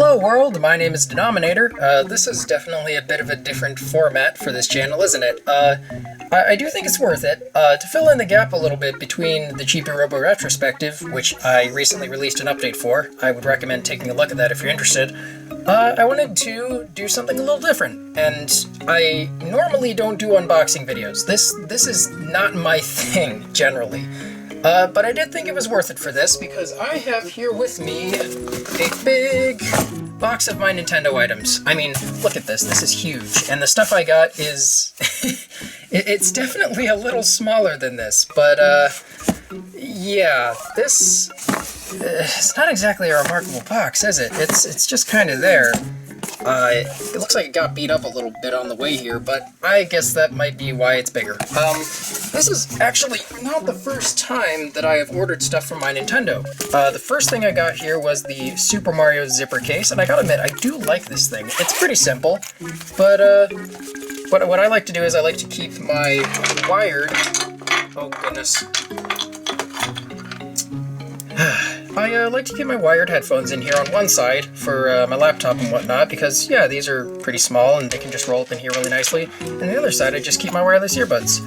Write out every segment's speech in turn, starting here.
Hello world, my name is Denominator. This is definitely a bit of a different format for this channel, isn't it? I do think it's worth it. To fill in the gap a little bit between the Chibi-Robo retrospective, which I recently released an update for, I would recommend taking a look at that if you're interested. I wanted to do something a little different, and I normally don't do unboxing videos. This is not my thing, generally. But I did think it was worth it for this, because I have here with me a big box of my Nintendo items. I mean, look at this. This is huge. And the stuff I got is... it's definitely a little smaller than this, but, yeah, this... it's not exactly a remarkable box, is it? It's just kind of there. It looks like it got beat up a little bit on the way here, but I guess that might be why it's bigger. This is actually not the first time that I have ordered stuff from my Nintendo. The first thing I got here was the Super Mario zipper case, and I gotta admit, I do like this thing. It's pretty simple, but, what I like to do is I like to keep my wired... Oh, goodness. I like to keep my wired headphones in here on one side for my laptop and whatnot, because, yeah, these are pretty small and they can just roll up in here really nicely. And the other side, I just keep my wireless earbuds.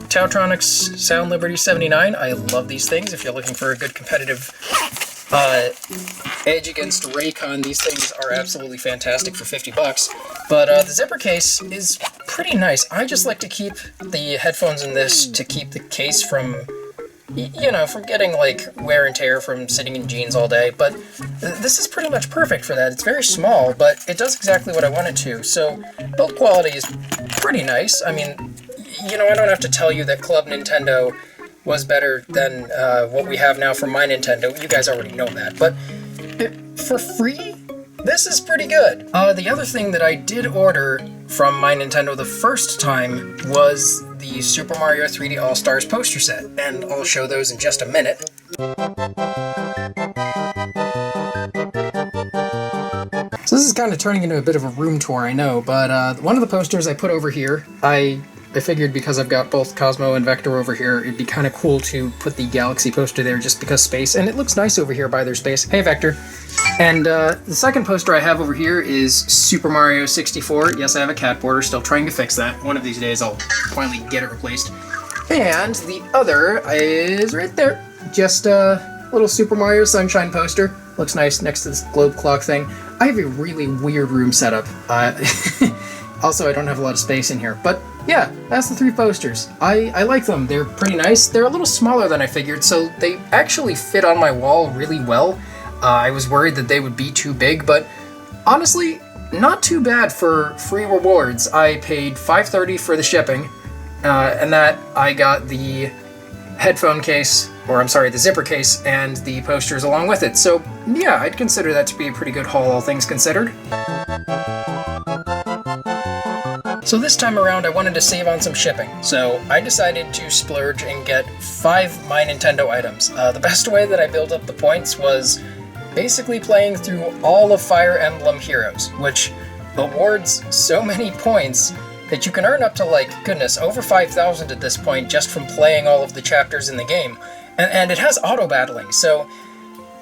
Tautronics Sound Liberty 79, I love these things. If you're looking for a good competitive edge against Raycon, these things are absolutely fantastic for 50 bucks. But the zipper case is pretty nice. I just like to keep the headphones in this to keep the case from... you know, from getting, like, wear and tear from sitting in jeans all day, but this is pretty much perfect for that. It's very small, but it does exactly what I want it to, so build quality is pretty nice. I mean, you know, I don't have to tell you that Club Nintendo was better than what we have now from my Nintendo. You guys already know that, but for free, this is pretty good. The other thing that I did order from my Nintendo the first time was the Super Mario 3D All-Stars poster set, and I'll show those in just a minute. So this is kind of turning into a bit of a room tour, I know, but one of the posters I put over here, I figured because I've got both Cosmo and Vector over here, it'd be kind of cool to put the Galaxy poster there just because space, and it looks nice over here by their space. Hey, Vector. And the second poster I have over here is Super Mario 64. Yes, I have a cat border, still trying to fix that. One of these days I'll finally get it replaced. And the other is right there. Just a little Super Mario Sunshine poster. Looks nice next to this globe clock thing. I have a really weird room setup. Also, I don't have a lot of space in here, but yeah, that's the three posters. I like them. They're pretty nice. They're a little smaller than I figured, so they actually fit on my wall really well. I was worried that they would be too big, but honestly, not too bad for free rewards. I paid $5.30 for the shipping, and that I got the headphone case, or I'm sorry, the zipper case, and the posters along with it. So yeah, I'd consider that to be a pretty good haul, all things considered. So this time around, I wanted to save on some shipping, so I decided to splurge and get 5 My Nintendo items. The best way that I built up the points was basically playing through all of Fire Emblem Heroes, which awards so many points that you can earn up to, like, goodness, over 5,000 at this point just from playing all of the chapters in the game. And it has auto-battling, so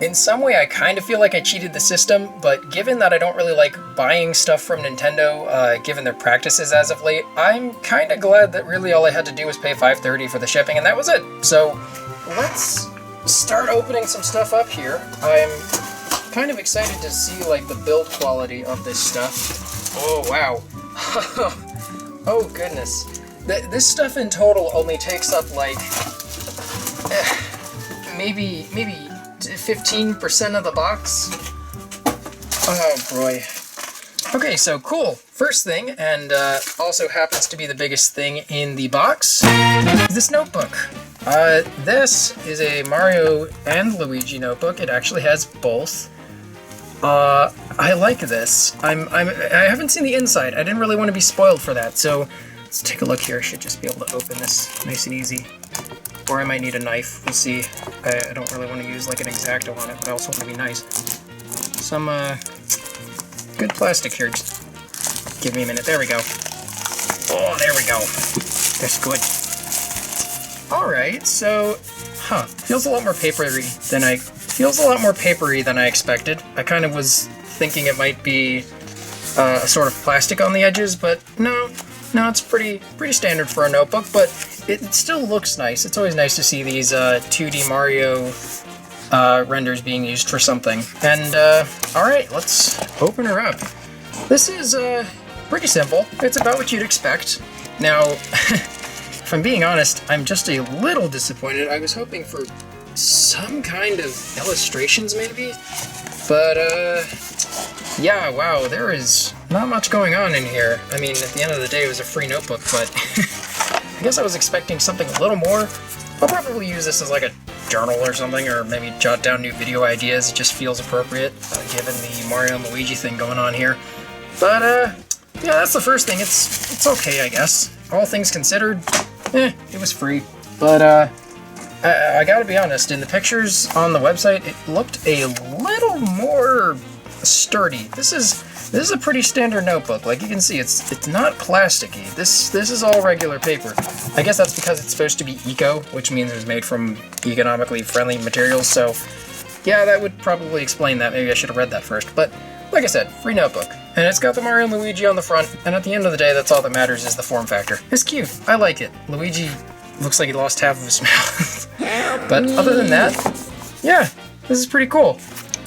in some way I kind of feel like I cheated the system, but given that I don't really like buying stuff from Nintendo, given their practices as of late, I'm kind of glad that really all I had to do was pay $5.30 for the shipping, and that was it. So let's start opening some stuff up here. I'm kind of excited to see, like, the build quality of this stuff. Oh, wow. Oh, goodness. This stuff in total only takes up, like, maybe 15% of the box. Oh, boy. Okay, so cool. First thing, and also happens to be the biggest thing in the box, is this notebook. This is a Mario and Luigi notebook. It actually has both. I like this. I haven't seen the inside. I didn't really want to be spoiled for that, so let's take a look here. I should just be able to open this nice and easy. Or I might need a knife. We'll see. I don't really want to use like an X-Acto on it, but I also want to be nice. Some good plastic here. Just give me a minute. There we go. Oh, there we go. That's good. Alright, so, feels a lot more papery than I expected. I kind of was thinking it might be a sort of plastic on the edges, but no, it's pretty standard for a notebook, but it still looks nice. It's always nice to see these 2D Mario renders being used for something. And alright, let's open her up. This is pretty simple. It's about what you'd expect. Now, if I'm being honest, I'm just a little disappointed. I was hoping for some kind of illustrations maybe, but yeah, wow, there is not much going on in here. I mean, at the end of the day, it was a free notebook, but I guess I was expecting something a little more. I'll probably use this as like a journal or something, or maybe jot down new video ideas. It just feels appropriate, given the Mario and Luigi thing going on here. But, yeah, that's the first thing. It's okay, I guess. All things considered, it was free. But, I gotta be honest, in the pictures on the website, it looked a little more sturdy. This is a pretty standard notebook. Like you can see, it's not plasticky. This is all regular paper. I guess that's because it's supposed to be eco, which means it was made from economically friendly materials. So yeah, that would probably explain that. Maybe I should have read that first. But like I said, free notebook. And it's got the Mario and Luigi on the front, and at the end of the day, that's all that matters is the form factor. It's cute. I like it. Luigi looks like he lost half of his mouth. But other than that, yeah, this is pretty cool.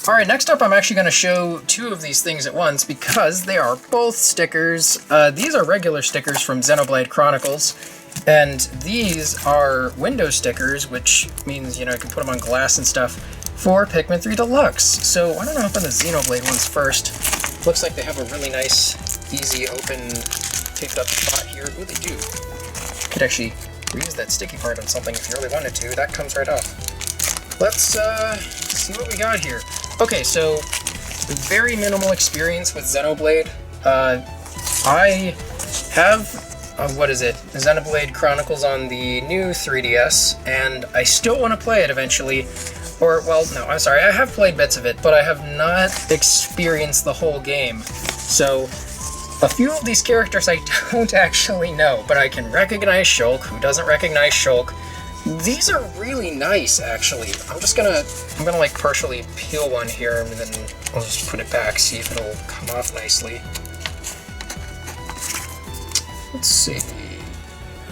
Alright, next up I'm actually going to show two of these things at once because they are both stickers. These are regular stickers from Xenoblade Chronicles, and these are window stickers, which means, you know, you can put them on glass and stuff, for Pikmin 3 Deluxe. So why don't I open the Xenoblade ones first? Looks like they have a really nice, easy open, taped up spot here. Ooh, they do. Could actually reuse that sticky part on something if you really wanted to. That comes right off. Let's see what we got here. Okay, so very minimal experience with Xenoblade. I have, what is it? Xenoblade Chronicles on the new 3DS, and I still want to play it eventually. Or, well, no, I'm sorry, I have played bits of it, but I have not experienced the whole game. So, a few of these characters I don't actually know, but I can recognize Shulk. Who doesn't recognize Shulk? These are really nice, actually. I'm gonna like partially peel one here, and then I'll just put it back, see if it'll come off nicely. Let's see.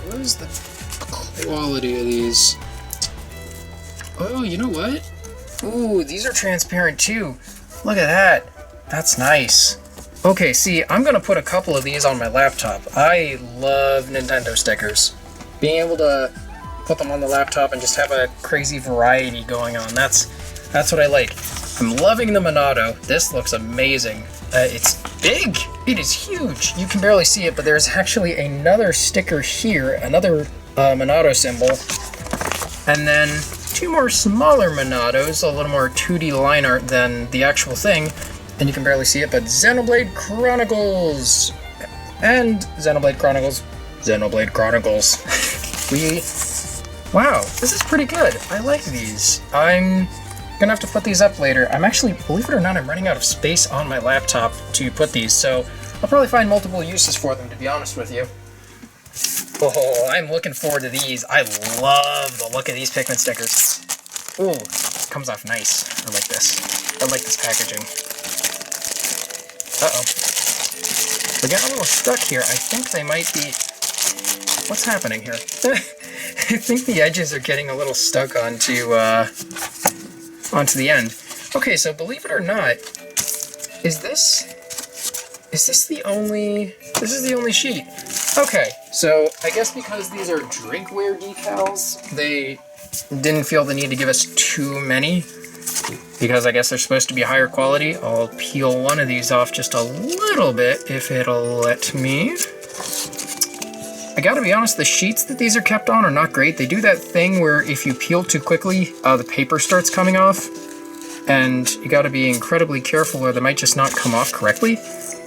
What is the quality of these? Oh, you know what? Ooh, these are transparent too. Look at that. That's nice. Okay, see, I'm gonna put a couple of these on my laptop. I love Nintendo stickers. Being able to put them on the laptop and just have a crazy variety going on. That's what I like. I'm loving the Monado. This looks amazing. It's big. It is huge. You can barely see it, but there's actually another sticker here, another Monado symbol, and then two more smaller Monados, a little more 2D line art than the actual thing, and you can barely see it, but Xenoblade Chronicles! And Xenoblade Chronicles. Wow, this is pretty good. I like these. I'm gonna have to put these up later. I'm actually, believe it or not, I'm running out of space on my laptop to put these, so I'll probably find multiple uses for them, to be honest with you. Oh, I'm looking forward to these. I love the look of these Pikmin stickers. Ooh, it comes off nice. I like this. I like this packaging. Uh-oh. We're getting a little stuck here. I think they might be... What's happening here? I think the edges are getting a little stuck onto the end. Okay, so believe it or not, is this the only... This is the only sheet. Okay, so I guess because these are drinkware decals, they didn't feel the need to give us too many, because I guess they're supposed to be higher quality. I'll peel one of these off just a little bit, if it'll let me. I gotta be honest, the sheets that these are kept on are not great. They do that thing where if you peel too quickly, the paper starts coming off, and you gotta be incredibly careful or they might just not come off correctly.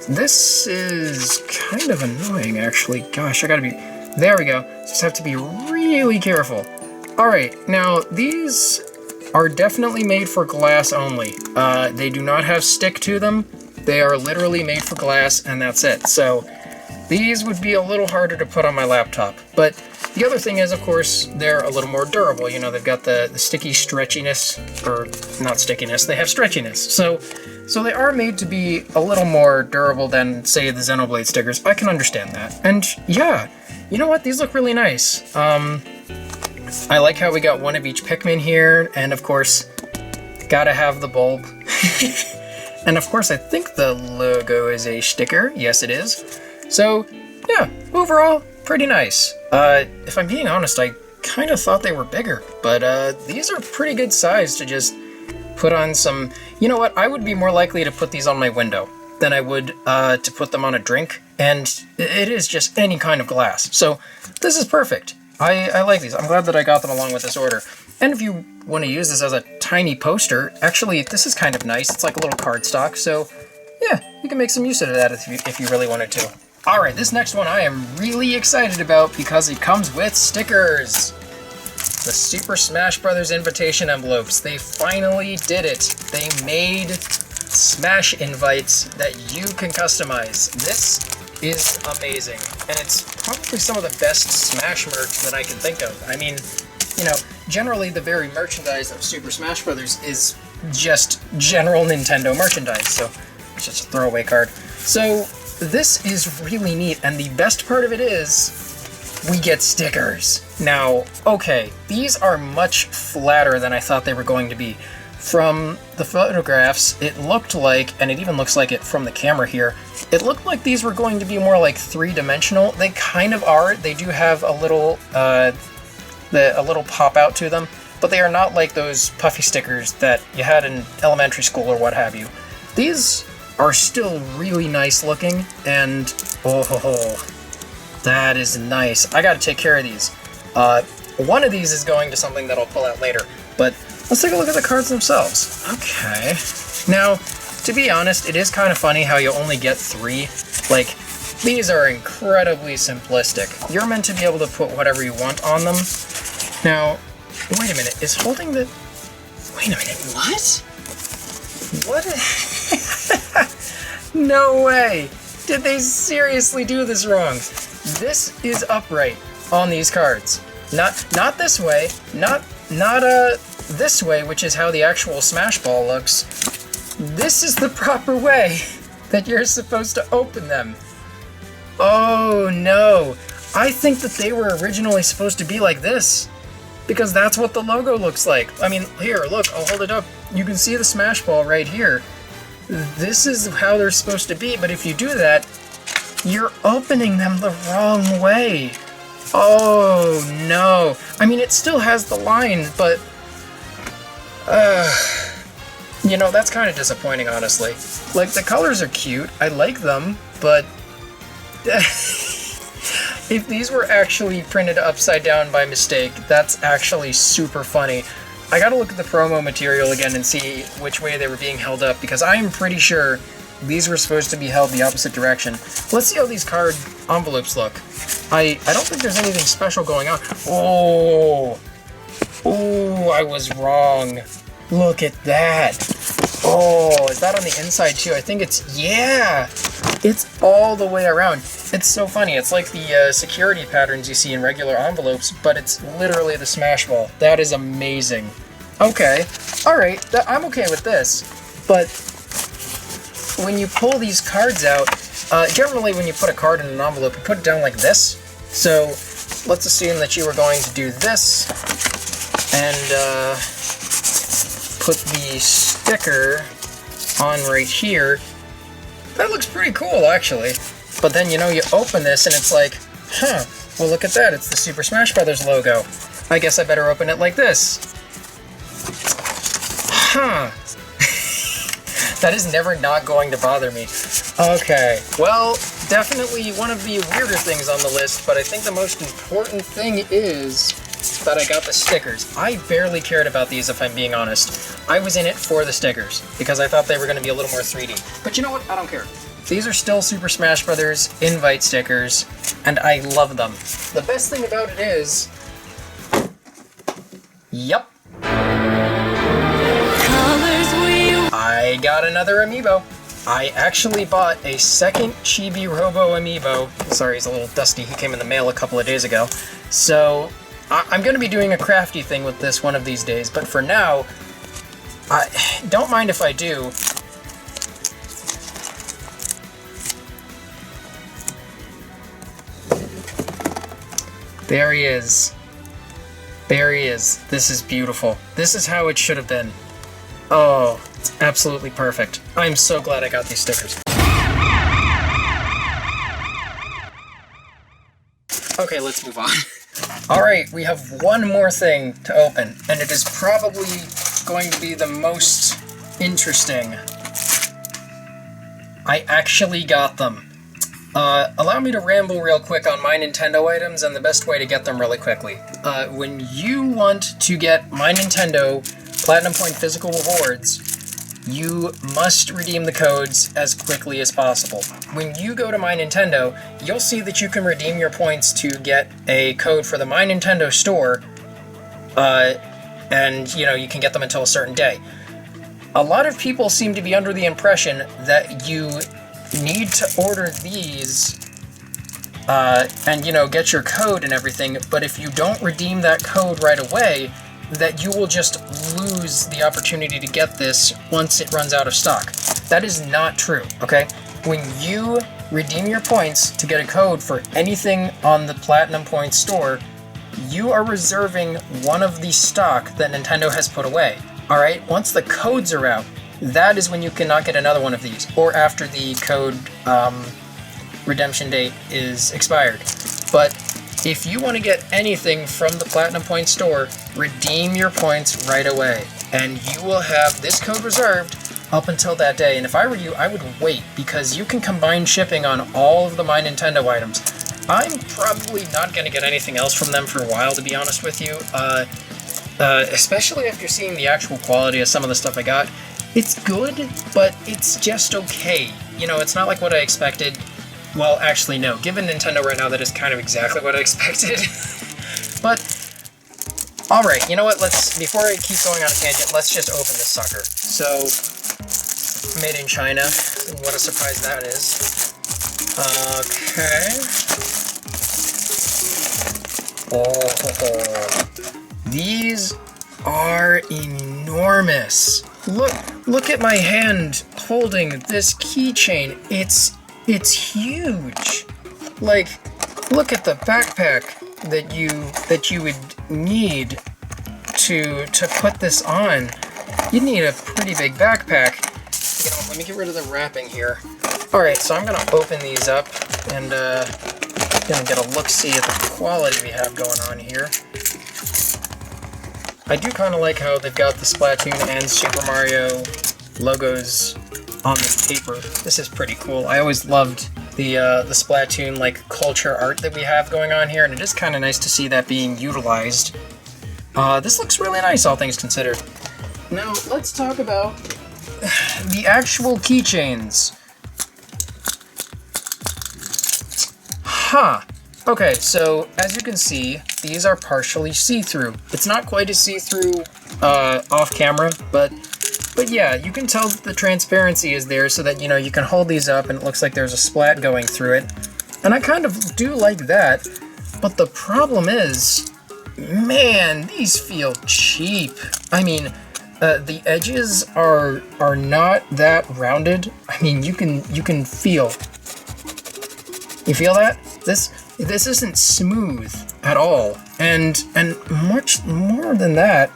This is kind of annoying, actually. Gosh, I gotta be... There we go. Just have to be really careful. Alright, now, these are definitely made for glass only. They do not have stick to them. They are literally made for glass, and that's it. So, these would be a little harder to put on my laptop. But the other thing is, of course, they're a little more durable. You know, they've got the sticky stretchiness, or not stickiness, they have stretchiness. So, So they are made to be a little more durable than, say, the Xenoblade stickers. I can understand that. And yeah, you know what? These look really nice. I like how we got one of each Pikmin here, and of course, gotta have the bulb. And of course, I think the logo is a sticker. Yes, it is. So yeah, overall, pretty nice. If I'm being honest, I kind of thought they were bigger, but these are pretty good size to just put on some... You know what? I would be more likely to put these on my window than I would to put them on a drink, and it is just any kind of glass. So this is perfect. I like these. I'm glad that I got them along with this order. And if you want to use this as a tiny poster, actually, this is kind of nice. It's like a little cardstock, so yeah, you can make some use of that if you really wanted to. Alright, this next one I am really excited about because it comes with stickers. The Super Smash Bros. Invitation envelopes. They finally did it. They made Smash invites that you can customize. This is amazing, and it's probably some of the best Smash merch that I can think of. I mean, you know, generally the very merchandise of Super Smash Bros. Is just general Nintendo merchandise, so it's just a throwaway card. So this is really neat, and the best part of it is we get stickers. Now, okay, these are much flatter than I thought they were going to be. From the photographs, it looked like, and it even looks like it from the camera here, it looked like these were going to be more like three-dimensional. They kind of are. They do have a little pop out to them, but they are not like those puffy stickers that you had in elementary school or what have you. These are still really nice looking, and oh, that is nice. I gotta take care of these. One of these is going to something that I'll pull out later, but let's take a look at the cards themselves. Okay. Now, to be honest, it is kind of funny how you only get 3. Like, these are incredibly simplistic. You're meant to be able to put whatever you want on them. Now, wait a minute, is holding the... Wait a minute, what? What? No way! Did they seriously do this wrong? This is upright on these cards. Not this way, not this way, which is how the actual Smash Ball looks. This is the proper way that you're supposed to open them. Oh no, I think that they were originally supposed to be like this, because that's what the logo looks like. I mean, here, look, I'll hold it up. You can see the Smash Ball right here. This is how they're supposed to be, but if you do that, you're opening them the wrong way. Oh no. I mean, it still has the line, but you know, that's kind of disappointing, honestly. Like, the colors are cute, I like them, but if these were actually printed upside down by mistake, that's actually super funny. I gotta look at the promo material again and see which way they were being held up, because I'm pretty sure these were supposed to be held the opposite direction. Let's see how these card envelopes look. I don't think there's anything special going on. Oh, I was wrong. Look at that. Oh, is that on the inside too? I think it's, yeah, it's all the way around. It's so funny. It's like the security patterns you see in regular envelopes, but it's literally the Smash Ball. That is amazing. Okay, all right, I'm okay with this, but when you pull these cards out, generally when you put a card in an envelope, you put it down like this. So let's assume that you were going to do this and put the sticker on right here. That looks pretty cool, actually. But then, you know, you open this and it's like, huh, well, look at that. It's the Super Smash Bros. Logo. I guess I better open it like this. Huh. That is never not going to bother me. Okay, well, definitely one of the weirder things on the list, but I think the most important thing is that I got the stickers. I barely cared about these, if I'm being honest. I was in it for the stickers, because I thought they were going to be a little more 3D. But you know what? I don't care. These are still Super Smash Bros. Invite stickers, and I love them. The best thing about it is... Yep. I got another amiibo. I actually bought a second Chibi-Robo amiibo. Sorry, he's a little dusty. He came in the mail a couple of days ago. So, I'm going to be doing a crafty thing with this one of these days, but for now, don't mind if I do. There he is. There he is. This is beautiful. This is how it should have been. Oh, it's absolutely perfect. I'm so glad I got these stickers. Okay, let's move on. Alright, we have one more thing to open, and it is probably going to be the most interesting. I actually got them. Allow me to ramble real quick on my Nintendo items and the best way to get them really quickly. When you want to get My Nintendo Platinum Point physical rewards, you must redeem the codes as quickly as possible. When you go to My Nintendo, you'll see that you can redeem your points to get a code for the My Nintendo store, and, you know, you can get them until a certain day. A lot of people seem to be under the impression that you need to order these and, you know, get your code and everything, but if you don't redeem that code right away, that you will just lose the opportunity to get this once it runs out of stock. That is not true, okay? When you redeem your points to get a code for anything on the Platinum Point store, you are reserving one of the stock that Nintendo has put away. Alright, once the codes are out, that is when you cannot get another one of these, or after the code redemption date is expired. But if you want to get anything from the Platinum Point store, redeem your points right away, and you will have this code reserved up until that day. And if I were you, I would wait, because you can combine shipping on all of the My Nintendo items. I'm probably not going to get anything else from them for a while, to be honest with you. Especially after seeing the actual quality of some of the stuff I got. It's good, but it's just okay. You know, it's not like what I expected. Well, actually, no. Given Nintendo right now, that is kind of exactly what I expected. But, alright, you know what? Before I keep going on a tangent, let's just open this sucker. So, made in China. What a surprise that is. Okay. Oh, these are enormous. Look at my hand holding this keychain. It's huge. Like, look at the backpack that you would need to put this on. You'd need a pretty big backpack. You know, let me get rid of the wrapping here. Alright, so I'm gonna open these up and gonna get a look-see at the quality we have going on here. I do kind of like how they've got the Splatoon and Super Mario logos on the paper. This is pretty cool. I always loved the Splatoon like culture art that we have going on here, and it is kind of nice to see that being utilized. This looks really nice, all things considered. Now, let's talk about the actual keychains. Huh. Okay, so as you can see, these are partially see-through. It's not quite as see-through off camera, but yeah, you can tell that the transparency is there so that, you know, you can hold these up and it looks like there's a splat going through it. And I kind of do like that, but the problem is, man, these feel cheap. I mean, the edges are not that rounded. I mean, you can feel. You feel that? This isn't smooth at all, and much more than that.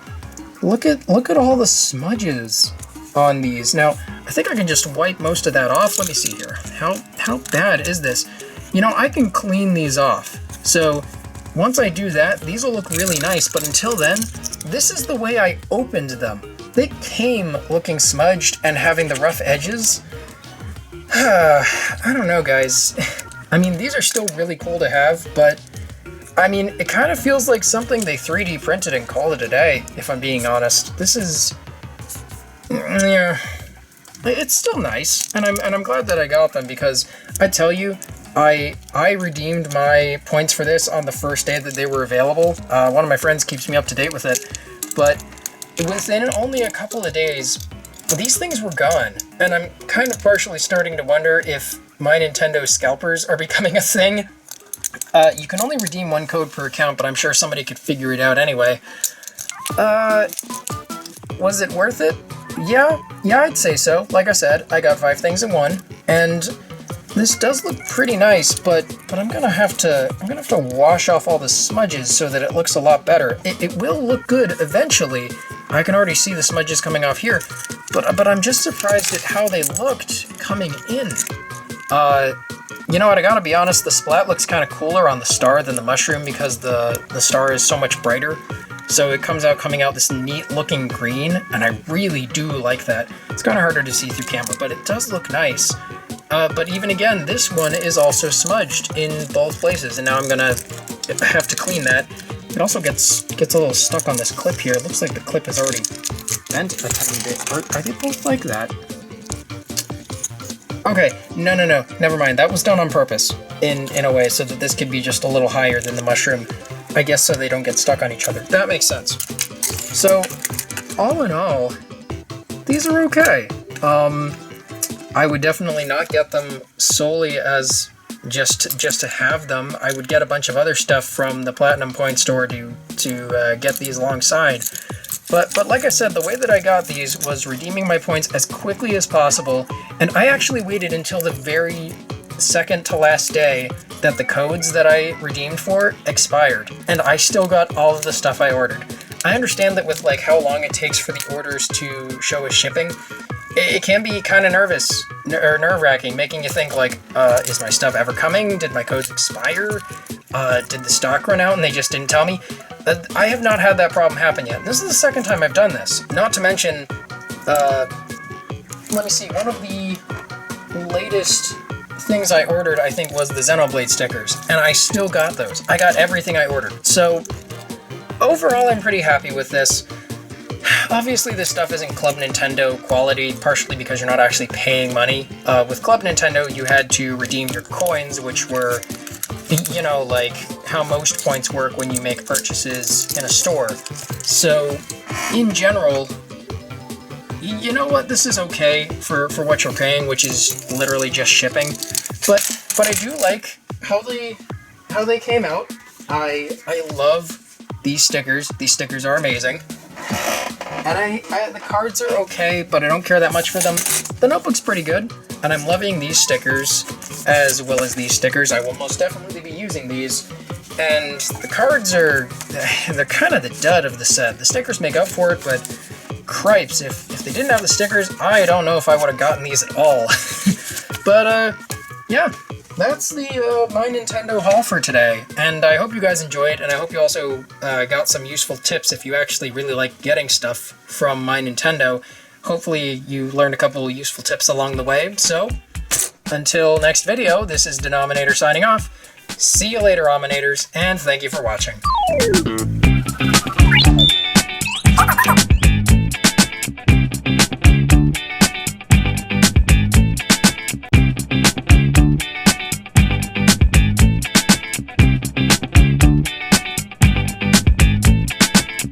Look at all the smudges on these. Now, I think I can just wipe most of that off. Let me see here. How bad is this? You know, I can clean these off. So once I do that, these will look really nice. But until then, this is the way I opened them. They came looking smudged and having the rough edges. I don't know, guys. I mean, these are still really cool to have, but I mean, it kind of feels like something they 3D printed and called it a day, if I'm being honest. This is, yeah, it's still nice, and I'm glad that I got them, because I tell you, I redeemed my points for this on the first day that they were available. One of my friends keeps me up to date with it, but within only a couple of days, these things were gone, and I'm kind of partially starting to wonder if My Nintendo scalpers are becoming a thing. You can only redeem one code per account, but I'm sure somebody could figure it out anyway. Was it worth it? Yeah, I'd say so. Like I said, I got 5 things in one, and This does look pretty nice, but I'm gonna have to wash off all the smudges so that it looks a lot better. It will look good eventually. I can already see the smudges coming off here, but I'm just surprised at how they looked coming in. You know what, I gotta be honest, the splat looks kind of cooler on the star than the mushroom because the star is so much brighter. So it coming out this neat looking green, and I really do like that. It's kind of harder to see through camera, but it does look nice. But even again, this one is also smudged in both places, and now I'm gonna have to clean that. It also gets a little stuck on this clip here. It looks like the clip is already bent a tiny bit. Are they both like that? Okay, no, never mind. That was done on purpose, in a way, so that this could be just a little higher than the mushroom. I guess so they don't get stuck on each other. That makes sense. So, all in all, these are okay. I would definitely not get them solely as just to have them. I would get a bunch of other stuff from the Platinum Point store to get these alongside. But like I said, the way that I got these was redeeming my points as quickly as possible, and I actually waited until the very second to last day that the codes that I redeemed for expired, and I still got all of the stuff I ordered. I understand that with like how long it takes for the orders to show as shipping, it can be kind of nerve-wracking, making you think like, is my stuff ever coming? Did my codes expire? Did the stock run out and they just didn't tell me? I have not had that problem happen yet. This is the second time I've done this. Not to mention, let me see, one of the latest things I ordered, I think, was the Xenoblade stickers, and I still got those. I got everything I ordered. So, overall, I'm pretty happy with this. Obviously, this stuff isn't Club Nintendo quality, partially because you're not actually paying money. With Club Nintendo, you had to redeem your coins, which were, you know, like how most points work when you make purchases in a store. So, in general, you know what, this is okay for what you're paying, which is literally just shipping. But I do like how they came out. I love these stickers. These stickers are amazing. And the cards are okay, but I don't care that much for them. The notebook's pretty good, and I'm loving these stickers as well as these stickers. I will most definitely be using these. And the cards they're kind of the dud of the set. The stickers make up for it, but cripes, if they didn't have the stickers, I don't know if I would have gotten these at all. But, yeah. That's the My Nintendo haul for today, and I hope you guys enjoyed, and I hope you also got some useful tips if you actually really like getting stuff from My Nintendo. Hopefully you learned a couple useful tips along the way, so until next video, this is Denominator signing off. See you later, Ominators, and thank you for watching.